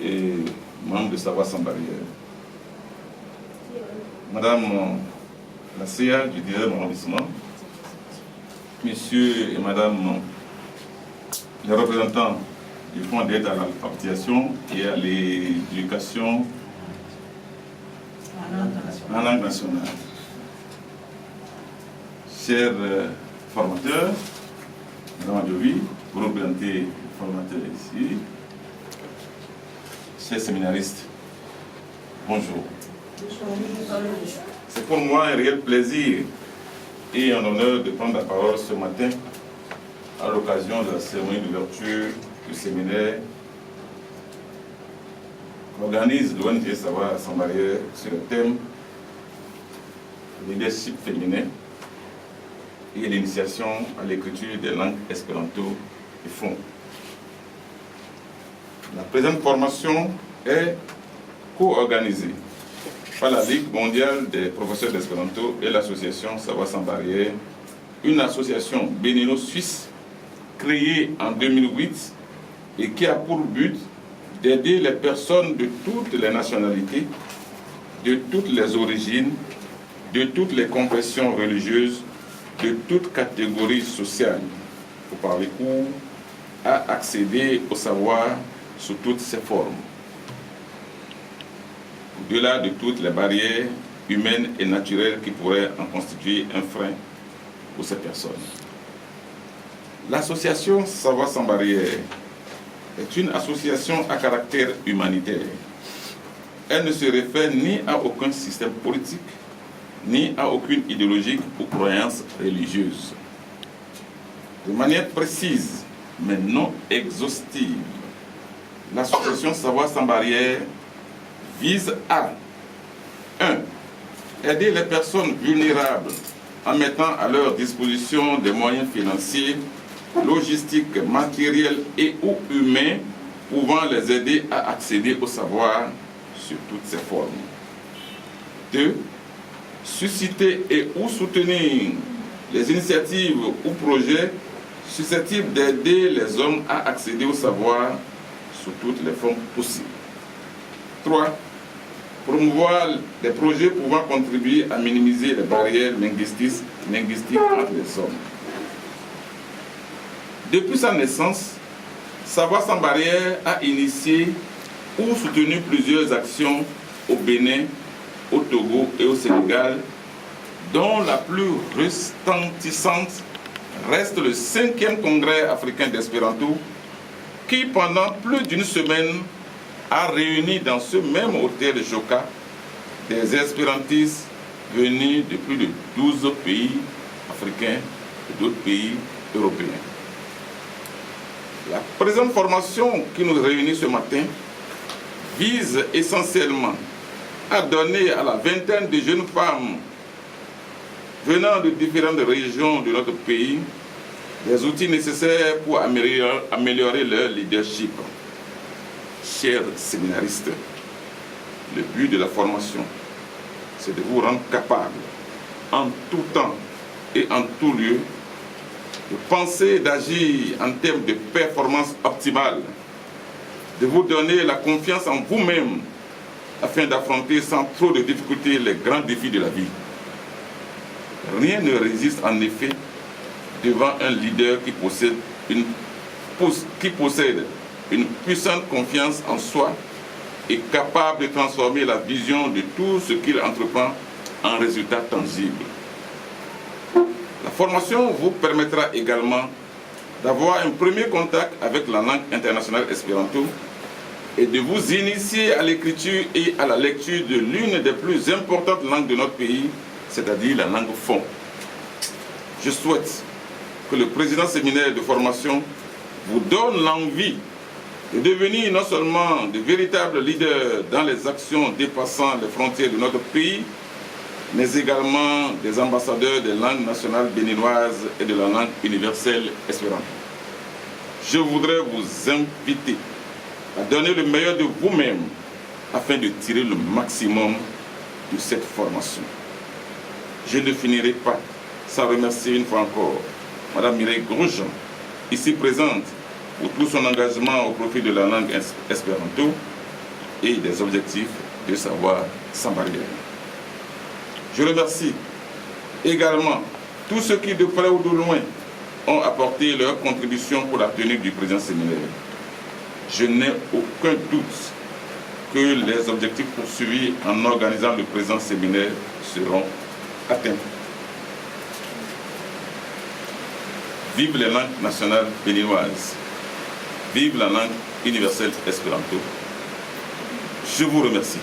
et membres de Savoir sans barrière. Madame la CA du 10e arrondissement, Messieurs et Madame les représentants du Fonds d'aide à l'alphabétisation et à l'éducation en langue nationale. Chers formateurs, Madame Adjovi, vous représentez les formateurs ici. Chers séminaristes, bonjour. C'est pour moi un réel plaisir et un honneur de prendre la parole ce matin à l'occasion de la cérémonie d'ouverture du séminaire qu'organise l'ONG Savoir sans barrière sur le thème leadership féminin et l'initiation à l'écriture des langues espéranto et fond. La présente formation est co-organisée par la Ligue mondiale des professeurs d'espéranto et l'association Savoir sans barrière, une association bénino-suisse créée en 2008 et qui a pour but d'aider les personnes de toutes les nationalités, de toutes les origines, de toutes les confessions religieuses, de toutes catégories sociales, pour parler court, à accéder au savoir sous toutes ses formes, au-delà de toutes les barrières humaines et naturelles qui pourraient en constituer un frein pour ces personnes. L'association Savoir sans barrière est une association à caractère humanitaire. Elle ne se réfère ni à aucun système politique, ni à aucune idéologie ou croyance religieuse. De manière précise, mais non exhaustive, l'association Savoir sans barrière vise à 1. Aider les personnes vulnérables en mettant à leur disposition des moyens financiers, logistiques, matériels et ou humains pouvant les aider à accéder au savoir sur toutes ses formes. 2. Susciter et ou soutenir les initiatives ou projets susceptibles d'aider les hommes à accéder au savoir sous toutes les formes possibles. 3. Promouvoir des projets pouvant contribuer à minimiser les barrières linguistiques entre les hommes. Depuis sa naissance, Savoir sans barrière a initié ou soutenu plusieurs actions au Bénin, au Togo et au Sénégal, dont la plus retentissante reste le 5e congrès africain d'espéranto, qui pendant plus d'une semaine a réuni dans ce même hôtel de Joka des espérantistes venus de plus de 12 pays africains et d'autres pays européens. La présente formation qui nous réunit ce matin vise essentiellement à donner à la vingtaine de jeunes femmes venant de différentes régions de notre pays des outils nécessaires pour améliorer leur leadership. Chers séminaristes, le but de la formation, c'est de vous rendre capable, en tout temps et en tout lieu, de penser et d'agir en termes de performance optimale, de vous donner la confiance en vous-même afin d'affronter sans trop de difficultés les grands défis de la vie. Rien ne résiste en effet devant un leader qui possède une puissante confiance en soi et capable de transformer la vision de tout ce qu'il entreprend en résultats tangibles. La formation vous permettra également d'avoir un premier contact avec la langue internationale espéranto et de vous initier à l'écriture et à la lecture de l'une des plus importantes langues de notre pays, c'est-à-dire la langue fon. Je souhaite que le président séminaire de formation vous donne l'envie de devenir non seulement de véritables leaders dans les actions dépassant les frontières de notre pays, mais également des ambassadeurs des langues nationales béninoises et de la langue universelle espéranto. Je voudrais vous inviter à donner le meilleur de vous-même afin de tirer le maximum de cette formation. Je ne finirai pas sans remercier une fois encore Madame Mireille Grosjean, ici présente, pour tout son engagement au profit de la langue espéranto, et des objectifs de savoir sans barrière. Je remercie également tous ceux qui, de près ou de loin, ont apporté leur contribution pour la tenue du présent séminaire. Je n'ai aucun doute que les objectifs poursuivis en organisant le présent séminaire seront atteints. Vive les langues nationales béninoises. Vive la langue universelle espéranto. Je vous remercie.